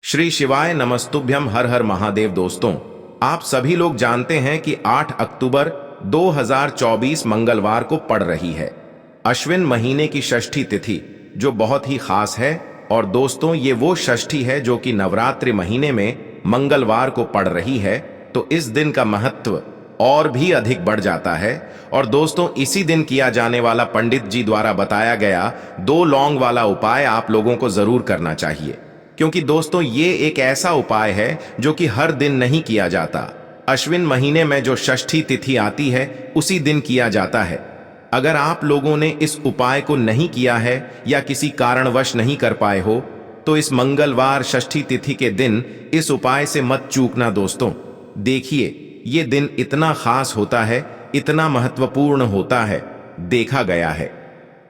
श्री शिवाय नमस्तुभ्यम। हर हर महादेव। दोस्तों, आप सभी लोग जानते हैं कि 8 अक्टूबर 2024 मंगलवार को पड़ रही है अश्विन महीने की षष्ठी तिथि, जो बहुत ही खास है। और दोस्तों, ये वो षष्ठी है जो कि नवरात्रि महीने में मंगलवार को पड़ रही है, तो इस दिन का महत्व और भी अधिक बढ़ जाता है। और दोस्तों, इसी दिन किया जाने वाला पंडित जी द्वारा बताया गया 2 लौंग वाला उपाय आप लोगों को जरूर करना चाहिए, क्योंकि दोस्तों ये एक ऐसा उपाय है जो कि हर दिन नहीं किया जाता। अश्विन महीने में जो षष्ठी तिथि आती है उसी दिन किया जाता है। अगर आप लोगों ने इस उपाय को नहीं किया है या किसी कारणवश नहीं कर पाए हो, तो इस मंगलवार षष्ठी तिथि के दिन इस उपाय से मत चूकना। दोस्तों देखिए, ये दिन इतना खास होता है, इतना महत्वपूर्ण होता है। देखा गया है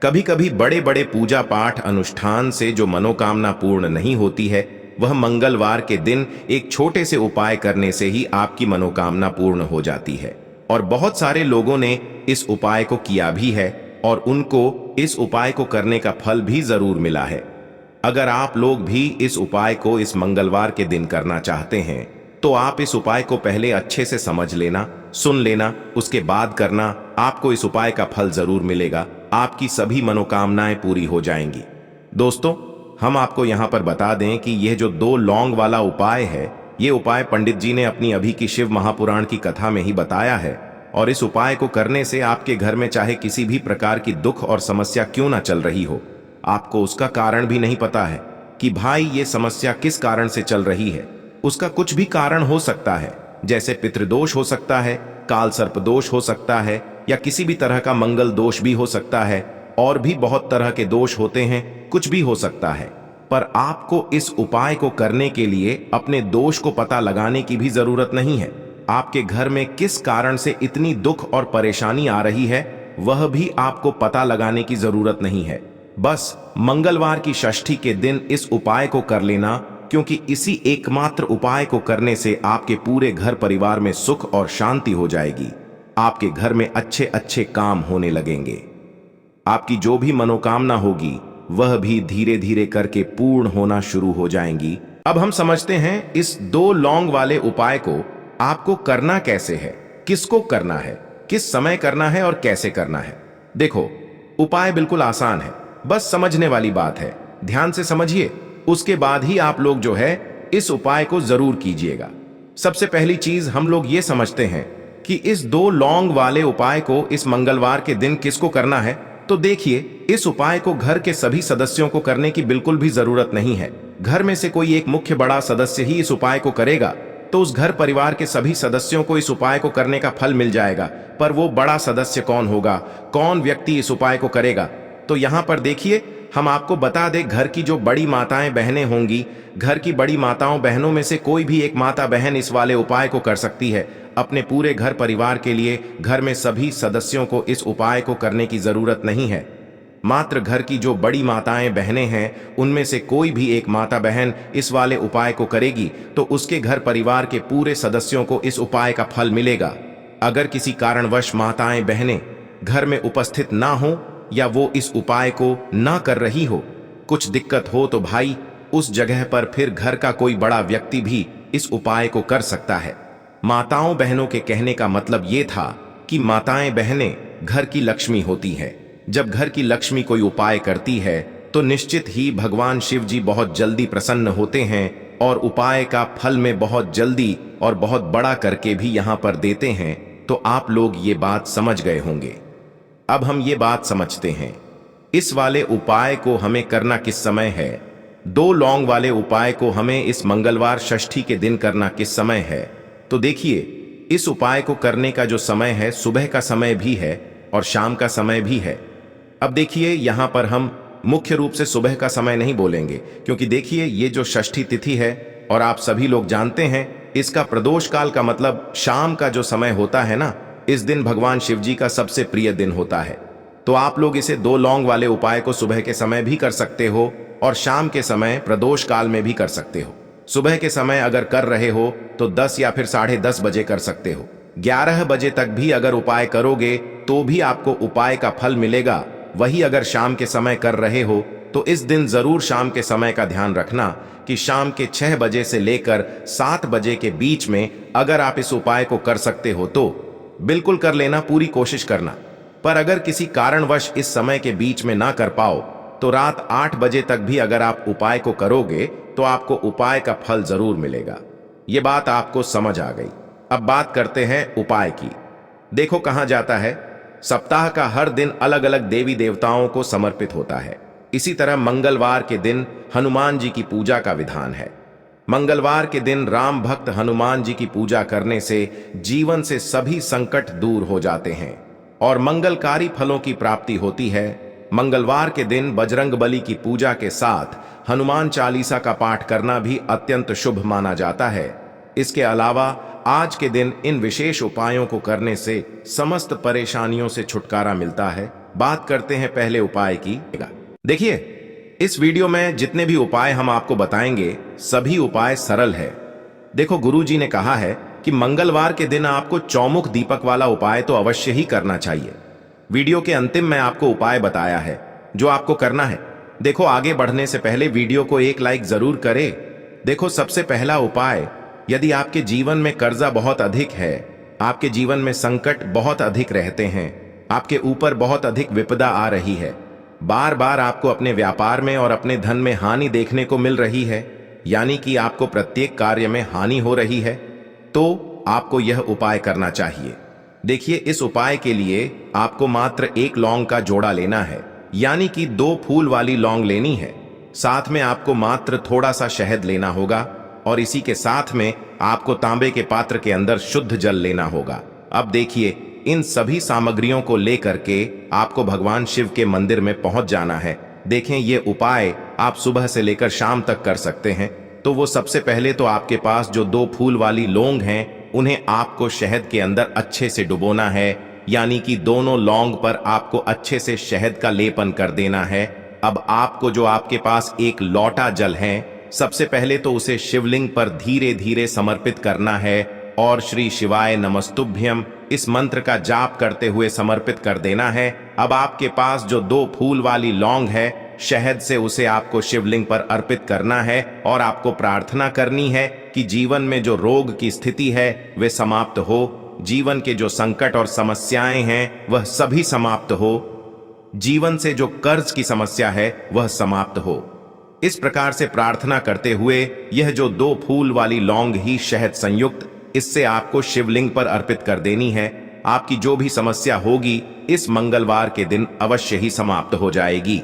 कभी कभी बड़े बड़े पूजा पाठ अनुष्ठान से जो मनोकामना पूर्ण नहीं होती है, वह मंगलवार के दिन एक छोटे से उपाय करने से ही आपकी मनोकामना पूर्ण हो जाती है। और बहुत सारे लोगों ने इस उपाय को किया भी है और उनको इस उपाय को करने का फल भी जरूर मिला है। अगर आप लोग भी इस उपाय को इस मंगलवार के दिन करना चाहते हैं, तो आप इस उपाय को पहले अच्छे से समझ लेना, सुन लेना, उसके बाद करना। आपको इस उपाय का फल जरूर मिलेगा, आपकी सभी मनोकामनाएं पूरी हो जाएंगी। दोस्तों, हम आपको यहां पर बता दें कि यह जो 2 लौंग वाला उपाय है, ये उपाय पंडित जी ने अपनी अभी की शिव महापुराण की कथा में ही बताया है। और इस उपाय को करने से आपके घर में चाहे किसी भी प्रकार की दुख और समस्या क्यों ना चल रही हो, आपको उसका कारण भी नहीं पता है कि भाई ये समस्या किस कारण से चल रही है। उसका कुछ भी कारण हो सकता है, जैसे पितृदोष हो सकता है, काल सर्प दोष हो सकता है, या किसी भी तरह का मंगल दोष भी हो सकता है। और भी बहुत तरह के दोष होते हैं, कुछ भी हो सकता है। पर आपको इस उपाय को करने के लिए अपने दोष को पता लगाने की भी जरूरत नहीं है। आपके घर में किस कारण से इतनी दुख और परेशानी आ रही है, वह भी आपको पता लगाने की जरूरत नहीं है। बस मंगलवार की षष्ठी के दिन इस उपाय को कर लेना, क्योंकि इसी एकमात्र उपाय को करने से आपके पूरे घर परिवार में सुख और शांति हो जाएगी। आपके घर में अच्छे अच्छे काम होने लगेंगे। आपकी जो भी मनोकामना होगी, वह भी धीरे धीरे करके पूर्ण होना शुरू हो जाएंगी। अब हम समझते हैं इस 2 लौंग वाले उपाय को आपको करना कैसे है, किसको करना है, किस समय करना है और कैसे करना है। देखो, उपाय बिल्कुल आसान है, बस समझने वाली बात है। ध्यान से समझिए, उसके बाद ही आप लोग जो है इस उपाय को जरूर कीजिएगा। सबसे पहली चीज हम लोग ये समझते हैं कि इस 2 लौंग वाले उपाय को इस मंगलवार के दिन किसको करना है। तो देखिए, इस उपाय को घर के सभी सदस्यों को करने की बिल्कुल भी जरूरत नहीं है। घर में से कोई एक मुख्य बड़ा सदस्य ही इस उपाय को करेगा, तो उस घर परिवार के सभी सदस्यों को इस उपाय को करने का फल मिल जाएगा। पर वो बड़ा सदस्य कौन होगा, कौन व्यक्ति इस उपाय को करेगा, तो यहां पर देखिए, हम आपको बता दें, घर की जो बड़ी माताएं बहनें होंगी, घर की बड़ी माताओं बहनों में से कोई भी एक माता बहन इस वाले उपाय को कर सकती है। अपने पूरे घर परिवार के लिए घर में सभी सदस्यों को इस उपाय को करने की जरूरत नहीं है। मात्र घर की जो बड़ी माताएं बहनें हैं, उनमें से कोई भी एक माता बहन इस वाले उपाय को करेगी, तो उसके घर परिवार के पूरे सदस्यों को इस उपाय का फल मिलेगा। अगर किसी कारणवश माताएं बहनें घर में उपस्थित ना हो, या वो इस उपाय को ना कर रही हो, कुछ दिक्कत हो, तो भाई उस जगह पर फिर घर का कोई बड़ा व्यक्ति भी इस उपाय को कर सकता है। माताओं बहनों के कहने का मतलब ये था कि माताएं बहनें घर की लक्ष्मी होती हैं। जब घर की लक्ष्मी कोई उपाय करती है, तो निश्चित ही भगवान शिव जी बहुत जल्दी प्रसन्न होते हैं और उपाय का फल में बहुत जल्दी और बहुत बड़ा करके भी यहां पर देते हैं। तो आप लोग ये बात समझ गए होंगे। अब हम ये बात समझते हैं, इस वाले उपाय को हमें करना किस समय है। 2 लौंग वाले उपाय को हमें इस मंगलवार षष्ठी के दिन करना किस समय है। तो देखिए, इस उपाय को करने का जो समय है, सुबह का समय भी है और शाम का समय भी है। अब देखिए, यहां पर हम मुख्य रूप से सुबह का समय नहीं बोलेंगे, क्योंकि देखिए, ये जो षष्ठी तिथि है, और आप सभी लोग जानते हैं, इसका प्रदोष काल का मतलब शाम का जो समय होता है ना, इस दिन भगवान शिव जी का सबसे प्रिय दिन होता है। तो आप लोग इसे 2 लौंग वाले उपाय को सुबह के समय भी कर सकते हो और शाम के समय प्रदोष काल में भी कर सकते हो। सुबह के समय अगर कर रहे हो तो 10 या फिर 10:30 बजे कर सकते हो। 11 बजे तक भी अगर उपाय करोगे तो भी आपको उपाय का फल मिलेगा। वही अगर शाम के समय कर रहे हो, तो इस दिन जरूर शाम के समय का ध्यान रखना कि शाम के 6 बजे से लेकर 7 बजे के बीच में अगर आप इस उपाय को कर सकते हो तो बिल्कुल कर लेना, पूरी कोशिश करना। पर अगर किसी कारणवश इस समय के बीच में ना कर पाओ तो रात 8 बजे तक भी अगर आप उपाय को करोगे तो आपको उपाय का फल जरूर मिलेगा। ये बात आपको समझ आ गई। अब बात करते हैं उपाय की। देखो कहा जाता है, सप्ताह का हर दिन अलग अलग देवी देवताओं को समर्पित होता है। इसी तरह मंगलवार के दिन हनुमान जी की पूजा का विधान है। मंगलवार के दिन राम भक्त हनुमान जी की पूजा करने से जीवन से सभी संकट दूर हो जाते हैं और मंगलकारी फलों की प्राप्ति होती है। मंगलवार के दिन बजरंगबली की पूजा के साथ हनुमान चालीसा का पाठ करना भी अत्यंत शुभ माना जाता है। इसके अलावा आज के दिन इन विशेष उपायों को करने से समस्त परेशानियों से छुटकारा मिलता है। बात करते हैं पहले उपाय की। देखिए, इस वीडियो में जितने भी उपाय हम आपको बताएंगे सभी उपाय सरल है। देखो, गुरुजी ने कहा है कि मंगलवार के दिन आपको चौमुख दीपक वाला उपाय तो अवश्य ही करना चाहिए। वीडियो के अंतिम में आपको उपाय बताया है जो आपको करना है। देखो, आगे बढ़ने से पहले वीडियो को एक लाइक जरूर करें। देखो, सबसे पहला उपाय, यदि आपके जीवन में कर्जा बहुत अधिक है, आपके जीवन में संकट बहुत अधिक रहते हैं, आपके ऊपर बहुत अधिक विपदा आ रही है, बार बार आपको अपने व्यापार में और अपने धन में हानि देखने को मिल रही है, यानी कि आपको प्रत्येक कार्य में हानि हो रही है, तो आपको यह उपाय करना चाहिए। देखिए, इस उपाय के लिए आपको मात्र 1 लौंग का जोड़ा लेना है, यानी कि 2 फूल वाली लौंग लेनी है। साथ में आपको मात्र थोड़ा सा शहद लेना होगा और इसी के साथ में आपको तांबे के पात्र के अंदर शुद्ध जल लेना होगा। अब देखिए, इन सभी सामग्रियों को लेकर के आपको भगवान शिव के मंदिर में पहुंच जाना है। देखें, ये उपाय आप सुबह से लेकर शाम तक कर सकते हैं। तो वो सबसे पहले तो आपके पास जो 2 फूल वाली लौंग हैं उन्हें आपको शहद के अंदर अच्छे से डुबोना है, यानी कि दोनों लौंग पर आपको अच्छे से शहद का लेपन कर देना है। अब आपको जो आपके पास एक लोटा जल है, सबसे पहले तो उसे शिवलिंग पर धीरे धीरे समर्पित करना है और श्री शिवाय नमस्तुभ्यम इस मंत्र का जाप करते हुए समर्पित कर देना है। अब आपके पास जो 2 फूल वाली लौंग है, शहद से उसे आपको शिवलिंग पर अर्पित करना है और आपको प्रार्थना करनी है कि जीवन में जो रोग की स्थिति है वे समाप्त हो, जीवन के जो संकट और समस्याएं हैं वह सभी समाप्त हो, जीवन से जो कर्ज की समस्या है वह समाप्त हो। इस प्रकार से प्रार्थना करते हुए यह जो 2 फूल वाली लौंग ही शहद संयुक्त, इससे आपको शिवलिंग पर अर्पित कर देनी है। आपकी जो भी समस्या होगी इस मंगलवार के दिन अवश्य ही समाप्त हो जाएगी।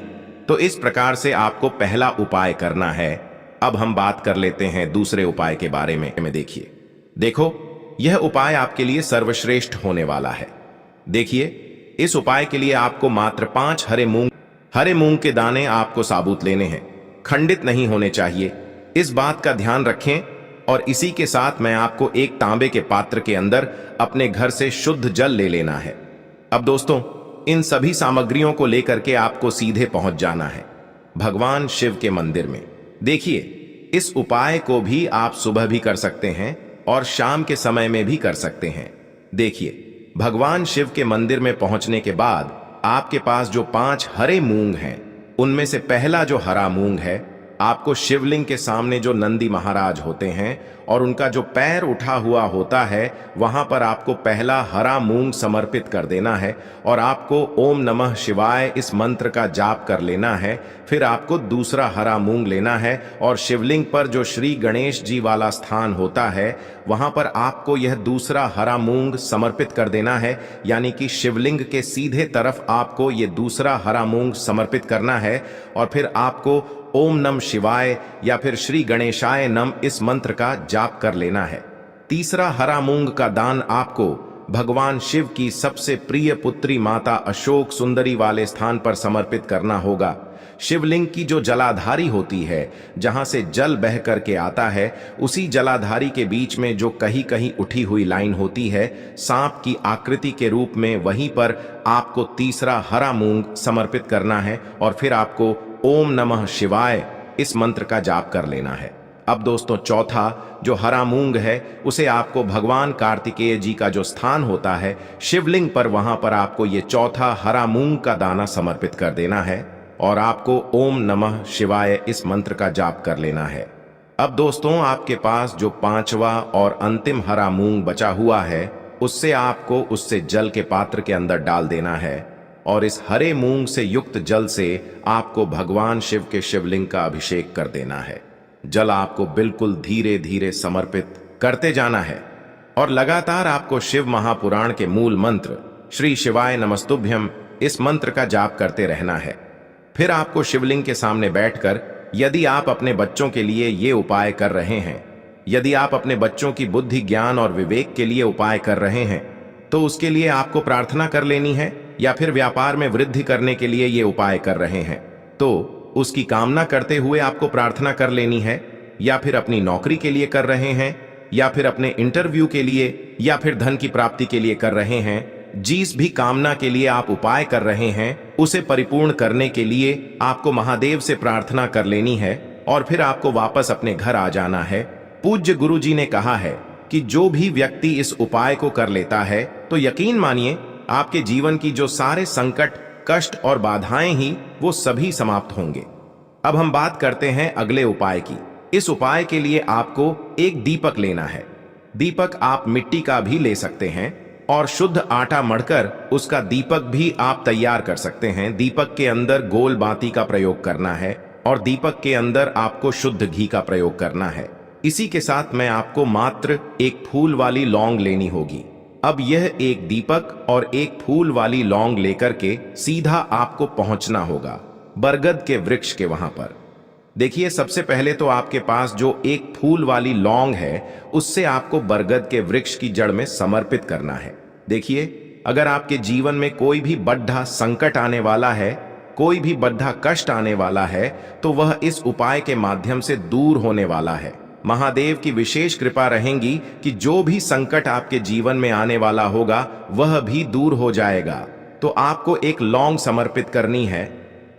तो इस प्रकार से आपको पहला उपाय करना है। अब हम बात कर लेते हैं दूसरे उपाय के बारे में। देखिए, देखो, यह उपाय आपके लिए सर्वश्रेष्ठ होने वाला है। देखिए, इस उपाय के लिए आपको मात्र 5 हरे मूंग के दाने आपको साबुत लेने हैं, खंडित नहीं होने चाहिए। इस बात का ध्यान रखें। और इसी के साथ मैं आपको एक तांबे के पात्र के अंदर अपने घर से शुद्ध जल ले लेना है। अब दोस्तों, इन सभी सामग्रियों को लेकर के आपको सीधे पहुंच जाना है भगवान शिव के मंदिर में। देखिए, इस उपाय को भी आप सुबह भी कर सकते हैं और शाम के समय में भी कर सकते हैं। देखिए, भगवान शिव के मंदिर में पहुंचने के बाद आपके पास जो 5 हरे मूंग हैं, उनमें से पहला जो हरा मूंग है, आपको शिवलिंग के सामने जो नंदी महाराज होते हैं और उनका जो पैर उठा हुआ होता है, वहां पर आपको पहला हरा मूंग समर्पित कर देना है और आपको ओम नमः शिवाय इस मंत्र का जाप कर लेना है। फिर आपको दूसरा हरा मूंग लेना है और शिवलिंग पर जो श्री गणेश जी वाला स्थान होता है, वहां पर आपको यह दूसरा हरा मूंग समर्पित कर देना है, यानी कि शिवलिंग के सीधे तरफ आपको ये दूसरा हरा मूंग समर्पित करना है। और फिर आपको ओम नम शिवाय या फिर श्री गणेशाय नम इस मंत्र का जाप कर लेना है। तीसरा हरा मूंग का दान आपको भगवान शिव की सबसे प्रिय पुत्री माता अशोक सुंदरी वाले स्थान पर समर्पित करना होगा। शिवलिंग की जो जलाधारी होती है, जहां से जल बह करके आता है, उसी जलाधारी के बीच में जो कहीं कहीं उठी हुई लाइन होती है सांप की आकृति के रूप में, वहीं पर आपको तीसरा हरा मूंग समर्पित करना है और फिर आपको ओम नमः शिवाय इस मंत्र का जाप कर लेना है। अब दोस्तों, चौथा जो हरा मूंग है उसे आपको भगवान कार्तिकेय जी का जो स्थान होता है शिवलिंग पर, वहां पर आपको ये चौथा हरा मूंग का दाना समर्पित कर देना है और आपको ओम नमः शिवाय इस मंत्र का जाप कर लेना है। अब दोस्तों, आपके पास जो पांचवा और अंतिम हरा मूंग बचा हुआ है, उससे आपको उससे जल के पात्र के अंदर डाल देना है और इस हरे मूंग से युक्त जल से आपको भगवान शिव के शिवलिंग का अभिषेक कर देना है। जल आपको बिल्कुल धीरे धीरे समर्पित करते जाना है और लगातार आपको शिव महापुराण के मूल मंत्र श्री शिवाय नमस्तुभ्यम इस मंत्र का जाप करते रहना है। फिर आपको शिवलिंग के सामने बैठकर, यदि आप अपने बच्चों के लिए ये उपाय कर रहे हैं, यदि आप अपने बच्चों की बुद्धि, ज्ञान और विवेक के लिए उपाय कर रहे हैं, तो उसके लिए आपको प्रार्थना कर लेनी है, या फिर व्यापार में वृद्धि करने के लिए ये उपाय कर रहे हैं तो उसकी कामना करते हुए आपको प्रार्थना कर लेनी है, या फिर अपनी नौकरी के लिए कर रहे हैं, या फिर अपने इंटरव्यू के लिए, या फिर धन की प्राप्ति के लिए कर रहे हैं, जिस भी कामना के लिए आप उपाय कर रहे हैं उसे परिपूर्ण करने के लिए आपको महादेव से प्रार्थना कर लेनी है और फिर आपको वापस अपने घर आ जाना है। पूज्य गुरु जी ने कहा है कि जो भी व्यक्ति इस उपाय को कर लेता है तो यकीन मानिए आपके जीवन की जो सारे संकट, कष्ट और बाधाएं ही वो सभी समाप्त होंगे। अब हम बात करते हैं अगले उपाय की। इस उपाय के लिए आपको एक दीपक लेना है। दीपक आप मिट्टी का भी ले सकते हैं और शुद्ध आटा मढ़कर उसका दीपक भी आप तैयार कर सकते हैं। दीपक के अंदर गोल बाती का प्रयोग करना है और दीपक के अंदर आपको शुद्ध घी का प्रयोग करना है। इसी के साथ मैं आपको मात्र एक फूल वाली लौंग लेनी होगी। अब यह एक दीपक और एक फूल वाली लौंग लेकर के सीधा आपको पहुंचना होगा बरगद के वृक्ष के वहां पर। देखिए, सबसे पहले तो आपके पास जो एक फूल वाली लौंग है उससे आपको बरगद के वृक्ष की जड़ में समर्पित करना है। देखिए, अगर आपके जीवन में कोई भी बड़ा संकट आने वाला है, कोई भी बड़ा कष्ट आने वाला है, तो वह इस उपाय के माध्यम से दूर होने वाला है। महादेव की विशेष कृपा रहेगी कि जो भी संकट आपके जीवन में आने वाला होगा वह भी दूर हो जाएगा। तो आपको एक लौंग समर्पित करनी है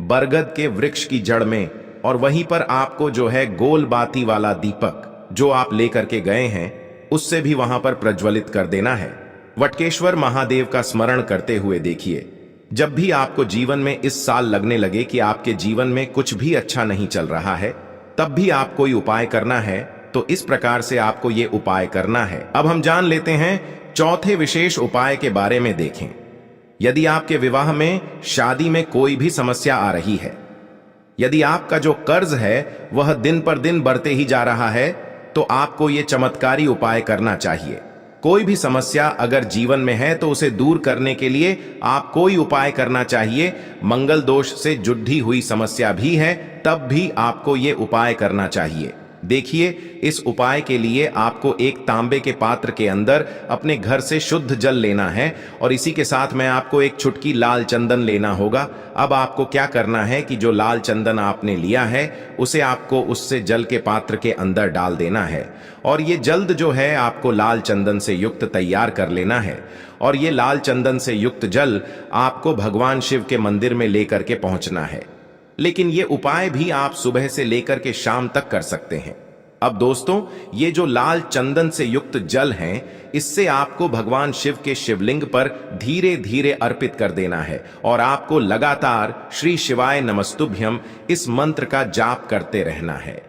बरगद के वृक्ष की जड़ में, और वहीं पर आपको जो है गोल बाती वाला दीपक जो आप लेकर के गए हैं उससे भी वहां पर प्रज्वलित कर देना है। वटकेश्वर महादेव का स्मरण करते हुए देखिए, जब भी आपको जीवन में इस साल लगने लगे कि आपके जीवन में कुछ भी अच्छा नहीं चल रहा है, तब भी आप कोई उपाय करना है, तो इस प्रकार से आपको ये उपाय करना है। अब हम जान लेते हैं चौथे विशेष उपाय के बारे में। देखें, यदि आपके विवाह में, शादी में कोई भी समस्या आ रही है, यदि आपका जो कर्ज है वह दिन पर दिन बढ़ते ही जा रहा है, तो आपको ये चमत्कारी उपाय करना चाहिए। कोई भी समस्या अगर जीवन में है तो उसे दूर करने के लिए आप कोई उपाय करना चाहिए। मंगल दोष से जुड़ी हुई समस्या भी है तब भी आपको ये उपाय करना चाहिए। देखिए, इस उपाय के लिए आपको एक तांबे के पात्र के अंदर अपने घर से शुद्ध जल लेना है और इसी के साथ में आपको एक चुटकी लाल चंदन लेना होगा। अब आपको क्या करना है कि जो लाल चंदन आपने लिया है उसे आपको उससे जल के पात्र के अंदर डाल देना है और ये जल्द जो है आपको लाल चंदन से युक्त तैयार कर लेना है। और ये लाल चंदन से युक्त जल आपको भगवान शिव के मंदिर में लेकर के पहुंचना है। लेकिन ये उपाय भी आप सुबह से लेकर के शाम तक कर सकते हैं। अब दोस्तों, ये जो लाल चंदन से युक्त जल है, इससे आपको भगवान शिव के शिवलिंग पर धीरे धीरे अर्पित कर देना है और आपको लगातार श्री शिवाय नमस्तुभ्यम इस मंत्र का जाप करते रहना है।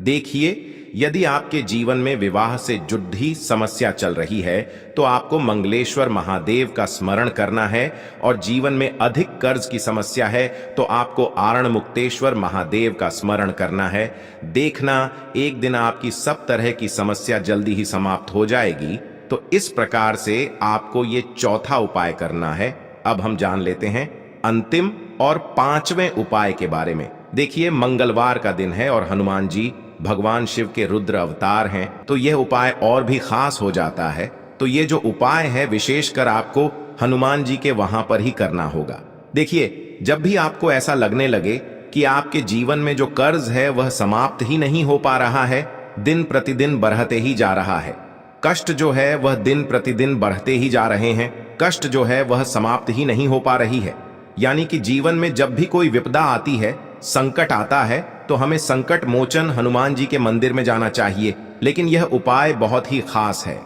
देखिए, यदि आपके जीवन में विवाह से जुड़ी समस्या चल रही है तो आपको मंगलेश्वर महादेव का स्मरण करना है, और जीवन में अधिक कर्ज की समस्या है तो आपको आरण मुक्तेश्वर महादेव का स्मरण करना है। देखना, एक दिन आपकी सब तरह की समस्या जल्दी ही समाप्त हो जाएगी। तो इस प्रकार से आपको ये चौथा उपाय करना है। अब हम जान लेते हैं अंतिम और पांचवें उपाय के बारे में। देखिए, मंगलवार का दिन है और हनुमान जी भगवान शिव के रुद्र अवतार हैं, तो यह उपाय और भी खास हो जाता है। तो ये जो उपाय है विशेषकर आपको हनुमान जी के वहां पर ही करना होगा। देखिए, जब भी आपको ऐसा लगने लगे कि आपके जीवन में जो कर्ज है वह समाप्त ही नहीं हो पा रहा है, दिन प्रतिदिन बढ़ते ही जा रहा है, कष्ट जो है वह दिन प्रतिदिन बढ़ते ही जा रहे हैं, कष्ट जो है वह समाप्त ही नहीं हो पा रही है, यानी कि जीवन में जब भी कोई विपदा आती है, संकट आता है, तो हमें संकट मोचन हनुमान जी के मंदिर में जाना चाहिए। लेकिन यह उपाय बहुत ही खास है।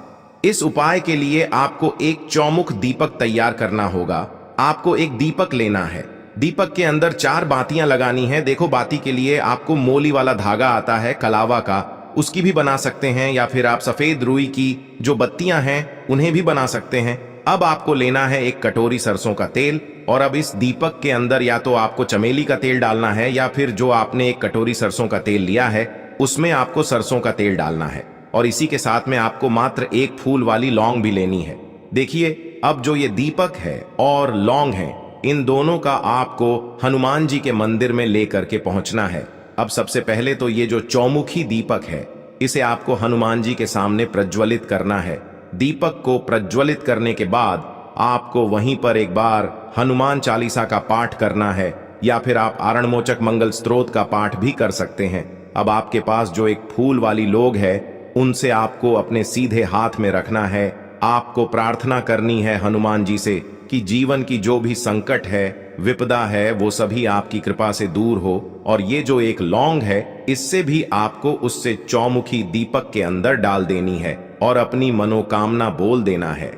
इस उपाय के लिए आपको एक चौमुख दीपक तैयार करना होगा। आपको एक दीपक लेना है, दीपक के अंदर 4 बातियां लगानी है। देखो, बाती के लिए आपको मोली वाला धागा आता है कलावा का, उसकी भी बना सकते हैं, या फिर आप सफेद रुई की जो बत्तियां हैं उन्हें भी बना सकते हैं। अब आपको लेना है एक कटोरी सरसों का तेल, और अब इस दीपक के अंदर या तो आपको चमेली का तेल डालना है, या फिर जो आपने एक कटोरी सरसों का तेल लिया है उसमें आपको सरसों का तेल डालना है। और इसी के साथ में आपको मात्र एक फूल वाली लौंग भी लेनी है। देखिए, अब जो ये दीपक है और लौंग है, इन दोनों का आपको हनुमान जी के मंदिर में लेकर के पहुंचना है। अब सबसे पहले तो ये जो चौमुखी दीपक है, इसे आपको हनुमान जी के सामने प्रज्वलित करना है। दीपक को प्रज्वलित करने के बाद आपको वहीं पर एक बार हनुमान चालीसा का पाठ करना है, या फिर आप आरणमोचक मंगल स्तोत्र का पाठ भी कर सकते हैं। अब आपके पास जो एक फूल वाली लोग है, उनसे आपको अपने सीधे हाथ में रखना है। आपको प्रार्थना करनी है हनुमान जी से कि जीवन की जो भी संकट है, विपदा है, वो सभी आपकी कृपा से दूर हो। और ये जो एक लौंग है, इससे भी आपको उससे चौमुखी दीपक के अंदर डाल देनी है और अपनी मनोकामना बोल देना है।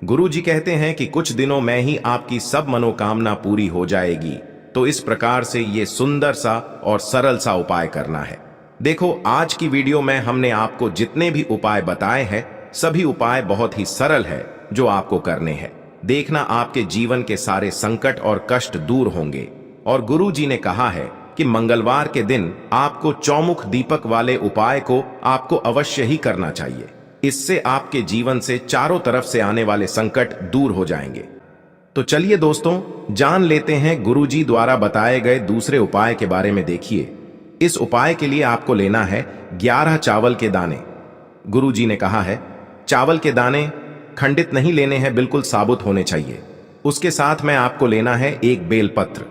गुरु जी कहते हैं कि कुछ दिनों में ही आपकी सब मनोकामना पूरी हो जाएगी। तो इस प्रकार से ये सुंदर सा और सरल सा उपाय करना है। देखो, आज की वीडियो में हमने आपको जितने भी उपाय बताए हैं, सभी उपाय बहुत ही सरल है जो आपको करने हैं। देखना, आपके जीवन के सारे संकट और कष्ट दूर होंगे। और गुरु जी ने कहा है कि मंगलवार के दिन आपको चौमुख दीपक वाले उपाय को आपको अवश्य ही करना चाहिए। इससे आपके जीवन से चारों तरफ से आने वाले संकट दूर हो जाएंगे। तो चलिए दोस्तों, जान लेते हैं गुरुजी द्वारा बताए गए दूसरे उपाय के बारे में। देखिए, इस उपाय के लिए आपको लेना है 11 चावल के दाने। गुरुजी ने कहा है चावल के दाने खंडित नहीं लेने हैं, बिल्कुल साबुत होने चाहिए। उसके साथ में आपको लेना है एक बेलपत्र।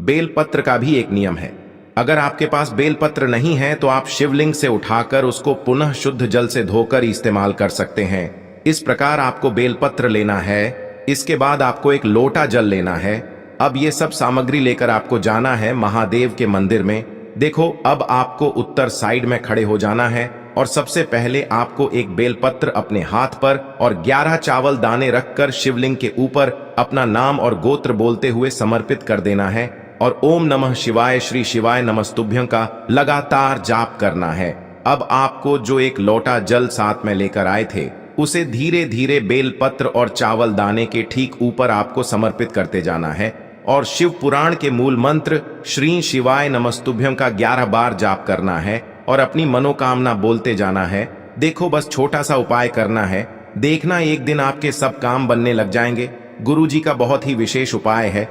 बेलपत्र का भी एक नियम है, अगर आपके पास बेलपत्र नहीं है तो आप शिवलिंग से उठाकर उसको पुनः शुद्ध जल से धोकर इस्तेमाल कर सकते हैं। इस प्रकार आपको बेलपत्र लेना है। इसके बाद आपको एक लोटा जल लेना है। अब ये सब सामग्री लेकर आपको जाना है महादेव के मंदिर में। देखो, अब आपको उत्तर साइड में खड़े हो जाना है और सबसे पहले आपको एक बेलपत्र अपने हाथ पर और 11 चावल दाने रखकर शिवलिंग के ऊपर अपना नाम और गोत्र बोलते हुए समर्पित कर देना है और ओम नमः शिवाय श्री शिवाय नमस्तुभ्यं का लगातार जाप करना है। अब आपको जो एक लोटा जल साथ में लेकर आए थे, उसे धीरे धीरे बेलपत्र और चावल दाने के ठीक ऊपर आपको समर्पित करते जाना है और शिव पुराण के मूल मंत्र श्री शिवाय नमस्तुभ्यं का 11 बार जाप करना है और अपनी मनोकामना बोलते जाना है। देखो, बस छोटा सा उपाय करना है, देखना एक दिन आपके सब काम बनने लग जाएंगे। गुरु जी का बहुत ही विशेष उपाय है,